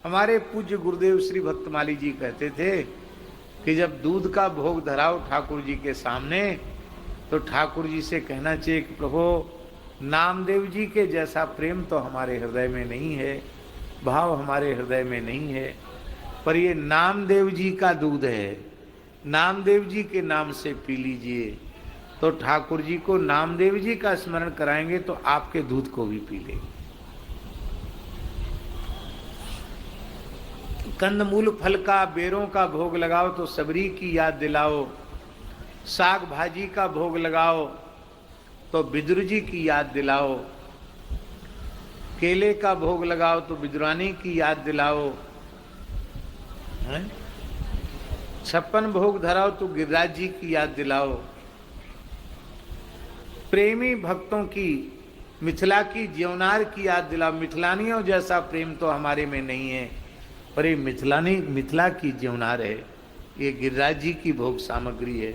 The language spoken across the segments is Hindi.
हमारे पूज्य गुरुदेव श्री भक्तमाली जी कहते थे कि जब दूध का भोग धराओ ठाकुर जी के सामने तो ठाकुर जी से कहना चाहिए कि प्रभु नामदेव जी के जैसा प्रेम तो हमारे हृदय में नहीं है, भाव हमारे हृदय में नहीं है, पर ये नामदेव जी का दूध है, नामदेव जी के नाम से पी लीजिए। तो ठाकुर जी को नामदेव जी का स्मरण कराएंगे तो आपके दूध को भी पी लेंगे। कंदमूल फल का बेरों का भोग लगाओ तो सबरी की याद दिलाओ, साग भाजी का भोग लगाओ तो बिदुर जी की याद दिलाओ, केले का भोग लगाओ तो बिदुरानी की याद दिलाओ, 56 भोग धराओ तो गिरिराज जी की याद दिलाओ। प्रेमी भक्तों की मिथिला की जीवनार की याद दिलाओ। मिथिलानियों जैसा प्रेम तो हमारे में नहीं है, पर ये मिथिला की जीवनार है, ये गिरिराज जी की भोग सामग्री है,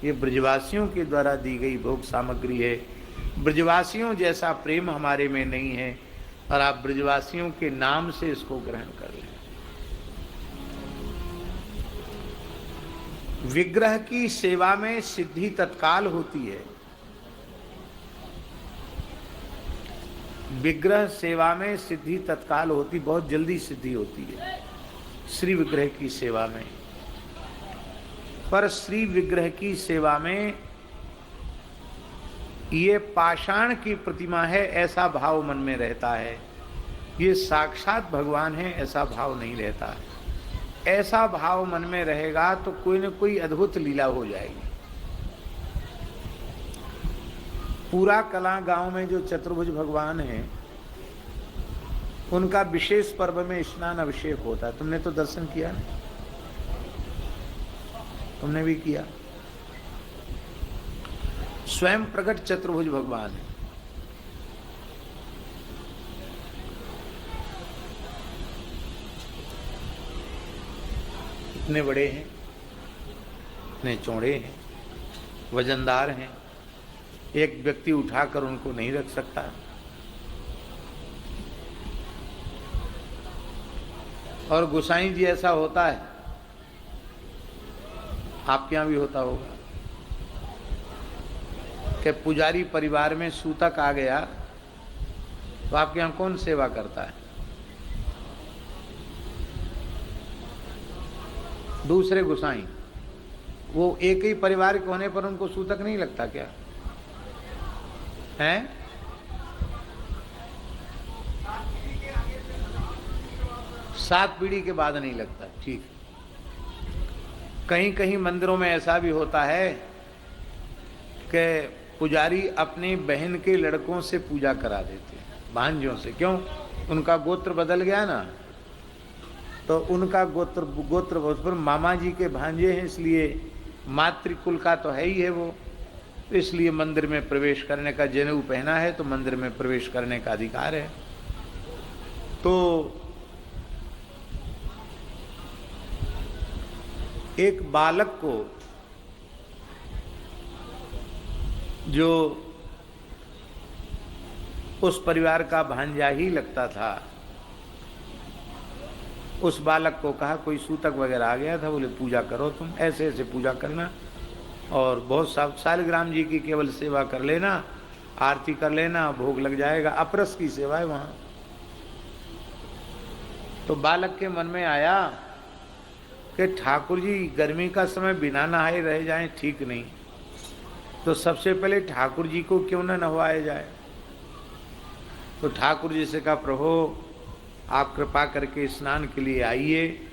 ये ब्रजवासियों के द्वारा दी गई भोग सामग्री है। ब्रजवासियों जैसा प्रेम हमारे में नहीं है, और आप ब्रजवासियों के नाम से इसको ग्रहण कर लें। विग्रह की सेवा में सिद्धि तत्काल होती है। विग्रह सेवा में सिद्धि तत्काल होती, बहुत जल्दी सिद्धि होती है श्री विग्रह की सेवा में। पर श्री विग्रह की सेवा में ये पाषाण की प्रतिमा है ऐसा भाव मन में रहता है, ये साक्षात भगवान है ऐसा भाव नहीं रहता। ऐसा भाव मन में रहेगा तो कोई न कोई अद्भुत लीला हो जाएगी। पूरा कला गांव में जो चतुर्भुज भगवान हैं, उनका विशेष पर्व में स्नान अभिषेक होता है। तुमने तो दर्शन किया ना, तुमने भी किया। स्वयं प्रकट चतुर्भुज भगवान है। इतने बड़े हैं, इतने चौड़े हैं, वजनदार हैं, एक व्यक्ति उठाकर उनको नहीं रख सकता। और गोसाई जी ऐसा होता है, आपके यहाँ भी होता होगा, कि पुजारी परिवार में सूतक आ गया तो आपके यहाँ कौन सेवा करता है? दूसरे गोसाई। वो एक ही परिवार के होने पर उनको सूतक नहीं लगता क्या है? सात पीढ़ी के बाद नहीं लगता, ठीक। कहीं कहीं मंदिरों में ऐसा भी होता है कि पुजारी अपनी बहन के लड़कों से पूजा करा देते हैं, भांजों से। क्यों? उनका गोत्र बदल गया ना, तो उनका गोत्र उस पर मामा जी के भांजे हैं, इसलिए मातृकुल का तो है ही है वो, तो इसलिए मंदिर में प्रवेश करने का, जनेऊ पहना है तो मंदिर में प्रवेश करने का अधिकार है। तो एक बालक को जो उस परिवार का भांजा ही लगता था, उस बालक को कहा, कोई सूतक वगैरह आ गया था, बोले पूजा करो तुम, ऐसे ऐसे पूजा करना, और बहुत शालिग्राम जी की केवल सेवा कर लेना, आरती कर लेना, भोग लग जाएगा। अपरस की सेवा है वहाँ। तो बालक के मन में आया कि ठाकुर जी गर्मी का समय बिना नहाए रह जाएं, ठीक नहीं, तो सबसे पहले ठाकुर जी को क्यों न नहवाया जाए। तो ठाकुर जी से कहा, प्रभु आप कृपा करके स्नान के लिए आइए।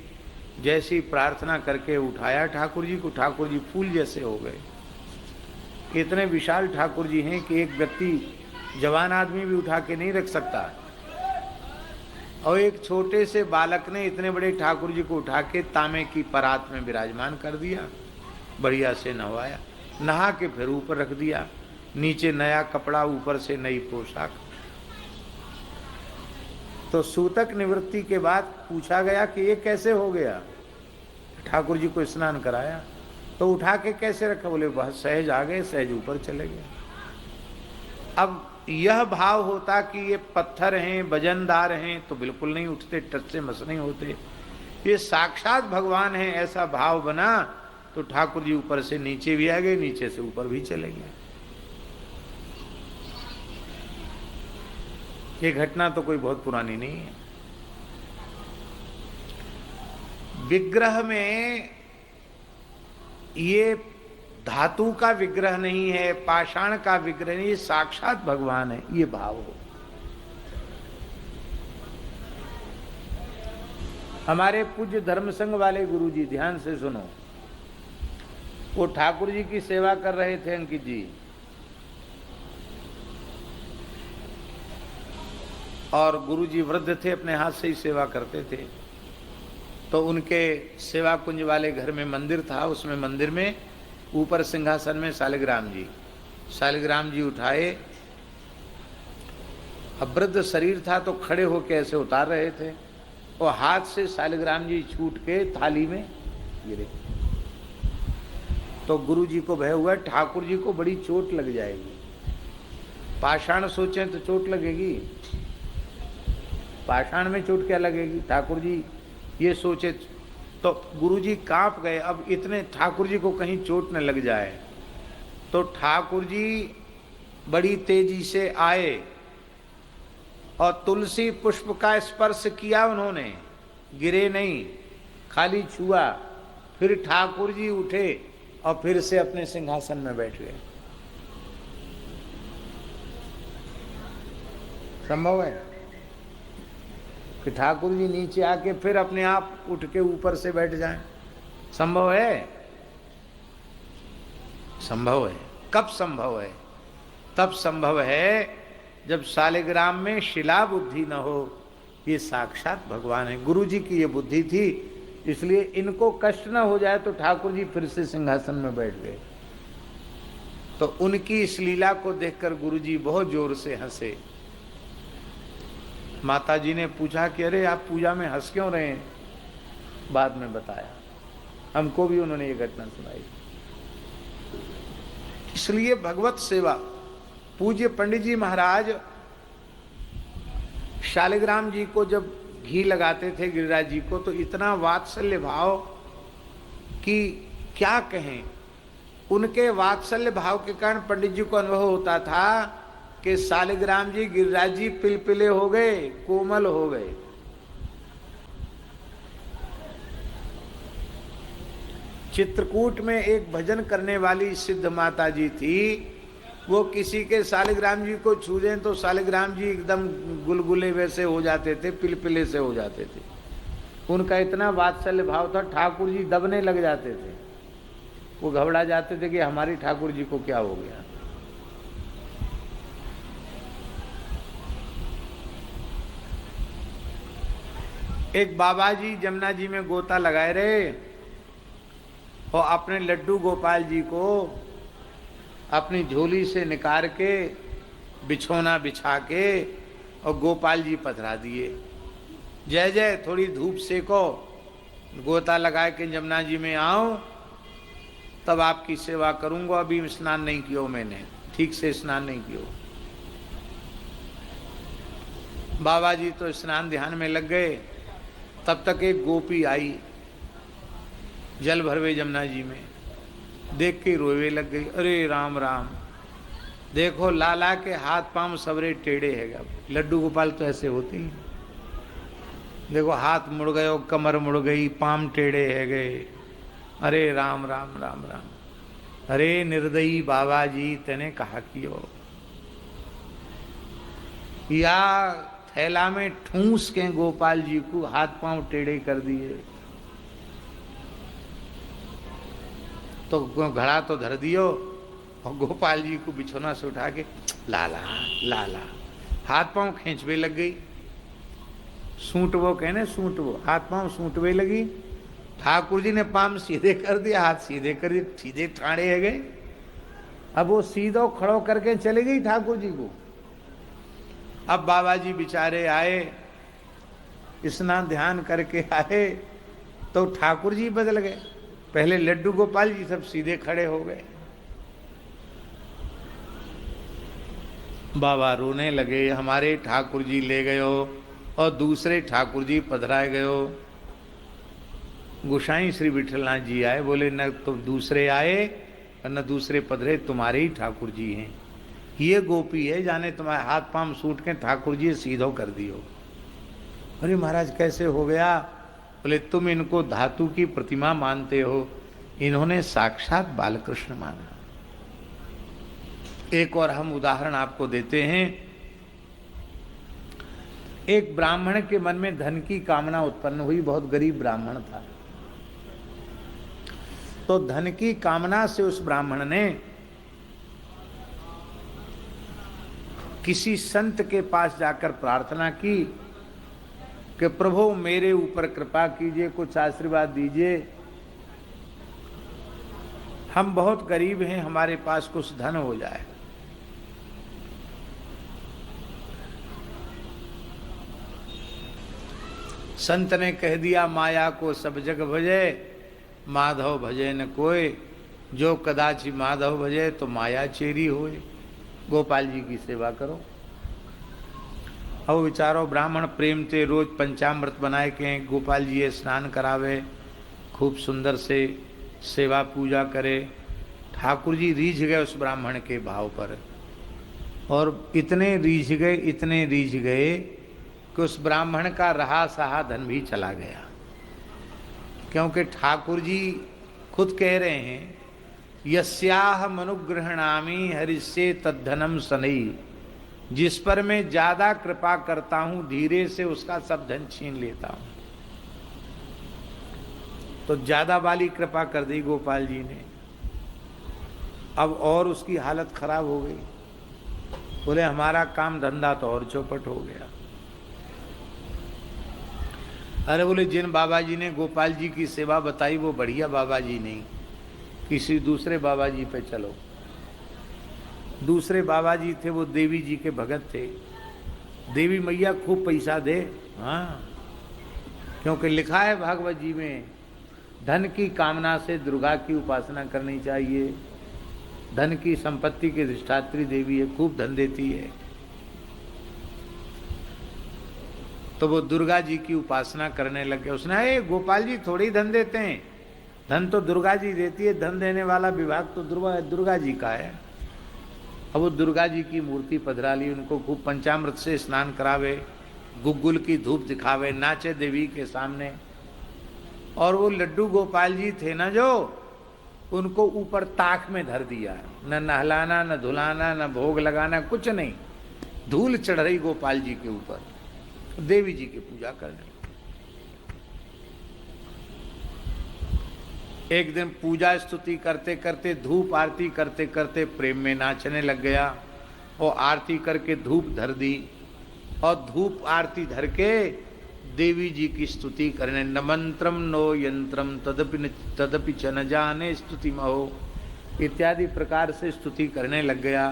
जैसी प्रार्थना करके उठाया ठाकुर जी को, ठाकुर जी फूल जैसे हो गए। इतने विशाल ठाकुर जी हैं कि एक व्यक्ति, जवान आदमी भी उठा के नहीं रख सकता, और एक छोटे से बालक ने इतने बड़े ठाकुर जी को उठा के तांबे की परात में विराजमान कर दिया, बढ़िया से नहवाया, नहा के फिर ऊपर रख दिया, नीचे नया कपड़ा, ऊपर से नई पोशाक। तो सूतक निवृत्ति के बाद पूछा गया कि ये कैसे हो गया? ठाकुर जी को स्नान कराया, तो उठा के कैसे रखा? बोले बस सहज आ गए, सहज ऊपर चले गए। अब यह भाव होता कि ये पत्थर हैं, वजनदार हैं, तो बिल्कुल नहीं उठते, टच से मस नहीं होते। ये साक्षात भगवान है ऐसा भाव बना तो ठाकुर जी ऊपर से नीचे भी आ गए, नीचे से ऊपर भी चले गए। ये घटना तो कोई बहुत पुरानी नहीं है। विग्रह में ये धातु का विग्रह नहीं है, पाषाण का विग्रह नहीं, ये साक्षात भगवान है, ये भाव हो। हमारे पूज्य धर्म संघ वाले गुरु जी, ध्यान से सुनो, वो ठाकुर जी की सेवा कर रहे थे अंकित जी, और गुरु जी वृद्ध थे, अपने हाथ से ही सेवा करते थे। तो उनके सेवा कुंज वाले घर में मंदिर था, उसमें मंदिर में ऊपर सिंहासन में शालिग्राम जी उठाए। अब वृद्ध शरीर था तो खड़े होकर ऐसे उतार रहे थे और हाथ से शालिग्राम जी छूट के थाली में गिरे। तो गुरु जी को भय हुआ, ठाकुर जी को बड़ी चोट लग जाएगी। पाषाण सोचें तो चोट लगेगी, पाषाण में चोट क्या लगेगी, ठाकुर जी ये सोचे। तो गुरुजी कांप गए, अब इतने ठाकुर जी को कहीं चोट न लग जाए। तो ठाकुर जी बड़ी तेजी से आए और तुलसी पुष्प का स्पर्श किया उन्होंने, गिरे नहीं, खाली छुआ। फिर ठाकुर जी उठे और फिर से अपने सिंहासन में बैठ गए। संभव है कि ठाकुर जी नीचे आके फिर अपने आप उठ के ऊपर से बैठ जाएं? संभव है? संभव है। कब संभव है? तब संभव है जब शालिग्राम में शिला बुद्धि न हो। ये साक्षात भगवान है। गुरु जी की ये बुद्धि थी, इसलिए इनको कष्ट न हो जाए तो ठाकुर जी फिर से सिंहासन में बैठ गए। तो उनकी इस लीला को देखकर गुरु जी बहुत जोर से हंसे। माता जी ने पूछा कि अरे आप पूजा में हंस क्यों रहे हैं? बाद में बताया, हमको भी उन्होंने ये घटना सुनाई। इसलिए भगवत सेवा, पूज्य पंडित जी महाराज शालिग्राम जी को जब घी लगाते थे, गिरिराज जी को, तो इतना वात्सल्य भाव कि क्या कहें। उनके वात्सल्य भाव के कारण पंडित जी को अनुभव होता था कि शालिग्राम जी, गिरिराज जी पिलपिले हो गए, कोमल हो गए। चित्रकूट में एक भजन करने वाली सिद्ध माता जी थी, वो किसी के शालिग्राम जी को छू दें तो शालिग्राम जी एकदम गुलगुले वैसे हो जाते थे, पिलपिले से हो जाते थे। उनका इतना वात्सल्य भाव था, ठाकुर जी दबने लग जाते थे। वो घबरा जाते थे कि हमारी ठाकुर जी को क्या हो गया। एक बाबा जी जमुना जी में गोता लगाए रहे और अपने लड्डू गोपाल जी को अपनी झोली से निकाल के बिछोना बिछा के और गोपाल जी पधरा दिए। जय जय, थोड़ी धूप सेको, गोता लगा के जमुना जी में आओ तब आपकी सेवा करूंगा। अभी स्नान नहीं किया मैंने, ठीक से स्नान नहीं किया। बाबा जी तो स्नान ध्यान में लग गए। तब तक एक गोपी आई, जल भरवे जमुना जी में, देख के रोवे लग गई। अरे राम राम, देखो लाला के हाथ पांव सबरे टेढ़े है। लड्डू गोपाल तो ऐसे होते ही, देखो हाथ मुड़ गए, कमर मुड़ गई, पांव टेढ़े है गए। अरे राम राम राम राम, अरे निर्दयी बाबा जी, तेने कहा कियो या थैला में ठूस के गोपाल जी को हाथ पांव टेढ़े कर दिए। तो घड़ा तो धर दियो और गोपाल जी को बिछोना से उठा के लाला लाला, हाथ पांव खींचवे लग गई। सूट वो कहने, सूट वो, हाथ पांव सूटवे लगी। ठाकुर जी ने पांव सीधे कर दिया, हाथ सीधे कर दिए, सीधे ठाड़े है गए। अब वो सीधो खड़ो करके चले गई ठाकुर जी को। अब बाबा जी बेचारे आए, स्नान ध्यान करके आए तो ठाकुर जी बदल गए। पहले लड्डू गोपाल जी सब सीधे खड़े हो गए। बाबा रोने लगे, हमारे ठाकुर जी ले गयो और दूसरे ठाकुर जी पधराए गयो। गोसाई श्री विठलनाथ जी आए, बोले न तो दूसरे आए और न दूसरे पधरे, तुम्हारे ही ठाकुर जी हैं। ये गोपी है, जाने तुम्हारे हाथ पांव सूट के ठाकुर जी सीधो कर दियो। अरे महाराज कैसे हो गया? बोले तुम इनको धातु की प्रतिमा मानते हो, इन्होंने साक्षात बालकृष्ण माना। एक और हम उदाहरण आपको देते हैं। एक ब्राह्मण के मन में धन की कामना उत्पन्न हुई, बहुत गरीब ब्राह्मण था। तो धन की कामना से उस ब्राह्मण ने किसी संत के पास जाकर प्रार्थना की कि प्रभु मेरे ऊपर कृपा कीजिए, कुछ आशीर्वाद दीजिए, हम बहुत गरीब हैं, हमारे पास कुछ धन हो जाए। संत ने कह दिया, माया को सब जग भजे, माधव भजे न कोय, जो कदाचि माधव भजे तो माया चेरी होए। गोपाल जी की सेवा करो। अब विचारो ब्राह्मण प्रेम से रोज पंचामृत बनाए के गोपाल जी स्नान करावे, खूब सुंदर से सेवा पूजा करे। ठाकुर जी रीझ गए उस ब्राह्मण के भाव पर, और इतने रीझ गए कि उस ब्राह्मण का रहा सहा धन भी चला गया। क्योंकि ठाकुर जी खुद कह रहे हैं, यस्याह मनुग्रहणामि हरिष्ये तद्धनम सनई, जिस पर मैं ज्यादा कृपा करता हूं धीरे से उसका सब धन छीन लेता हूं। तो ज्यादा वाली कृपा कर दी गोपाल जी ने। अब और उसकी हालत खराब हो गई। बोले हमारा काम धंधा तो और चौपट हो गया। अरे बोले जिन बाबा जी ने गोपाल जी की सेवा बताई वो बढ़िया बाबा जी नहीं, किसी दूसरे बाबा जी पे चलो। दूसरे बाबा जी थे, वो देवी जी के भगत थे। देवी मैया खूब पैसा दे, हाँ, क्योंकि लिखा है भागवत जी में, धन की कामना से दुर्गा की उपासना करनी चाहिए। धन की संपत्ति की अधिष्ठात्री देवी है, खूब धन देती है। तो वो दुर्गा जी की उपासना करने लग गए। उसने गोपाल जी थोड़ी ही धन देते हैं, धन तो दुर्गा जी देती है, धन देने वाला विभाग तो दुर्गा जी का है। अब वो दुर्गा जी की मूर्ति पधरा ली, उनको खूब पंचामृत से स्नान करावे, गुग्गुल की धूप दिखावे, नाचे देवी के सामने। और वो लड्डू गोपाल जी थे ना, जो उनको ऊपर ताक में धर दिया, न नहलाना न धुलाना न भोग लगाना, कुछ नहीं। धूल चढ़ रही गोपाल जी के ऊपर, देवी जी की पूजा करने। एक दिन पूजा स्तुति करते करते, धूप आरती करते करते प्रेम में नाचने लग गया। और आरती करके धूप धर दी, और धूप आरती धर के देवी जी की स्तुति करने, न मंत्रम नो यंत्रम तदपि च न जाने स्तुति महो, इत्यादि प्रकार से स्तुति करने लग गया।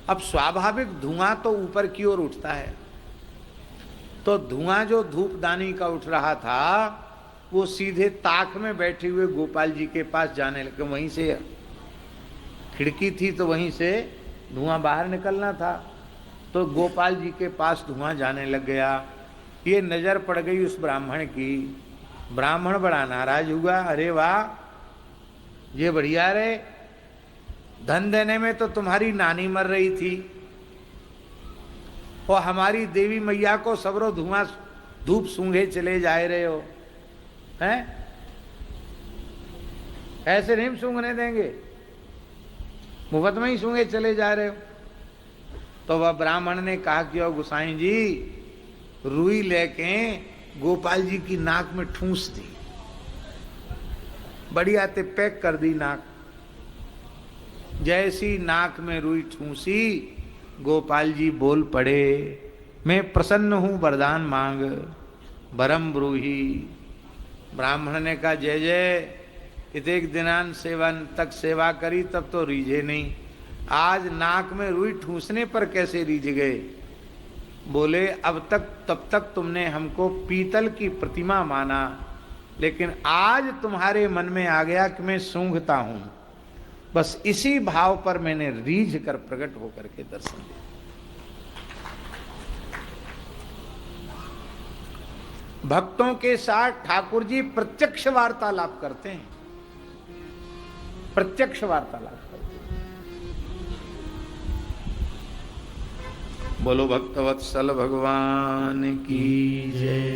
अब स्वाभाविक धुआं तो ऊपर की ओर उठता है, तो धुआं जो धूपदानी का उठ रहा था वो सीधे ताक में बैठे हुए गोपाल जी के पास जाने लगे। वहीं से खिड़की थी तो वहीं से धुआं बाहर निकलना था, तो गोपाल जी के पास धुआं जाने लग गया। ये नजर पड़ गई उस ब्राह्मण की। ब्राह्मण बड़ा नाराज हुआ, अरे वाह ये बढ़िया रे, धन देने में तो तुम्हारी नानी मर रही थी और हमारी देवी मैया को सबरो धुआं धूप सूंघे चले जा रहे हो, हैं? ऐसे नहीं सूंघने देंगे, मुफ्त में ही सूंघे चले जा रहे हो। तो वह ब्राह्मण ने कहा कि ओ गोसाई जी, रुई लेके गोपाल जी की नाक में ठूंस दी, बढ़िया ते पैक कर दी नाक। जैसी नाक में रुई ठूंसी, गोपाल जी बोल पड़े, मैं प्रसन्न हूं, वरदान मांग, बरम ब्रूही। ब्राह्मण ने कहा जय जय, इतने दिनान सेवा तक सेवा करी तब तो रीझे नहीं, आज नाक में रुई ठूंसने पर कैसे रीझ गए? बोले अब तक तब तक तुमने हमको पीतल की प्रतिमा माना, लेकिन आज तुम्हारे मन में आ गया कि मैं सूंघता हूं, बस इसी भाव पर मैंने रीझ कर प्रकट होकर के दर्शन दिया। भक्तों के साथ ठाकुर जी प्रत्यक्ष वार्तालाप करते हैं, प्रत्यक्ष वार्तालाप करते हैं। बोलो भक्तवत्सल भगवान की जय।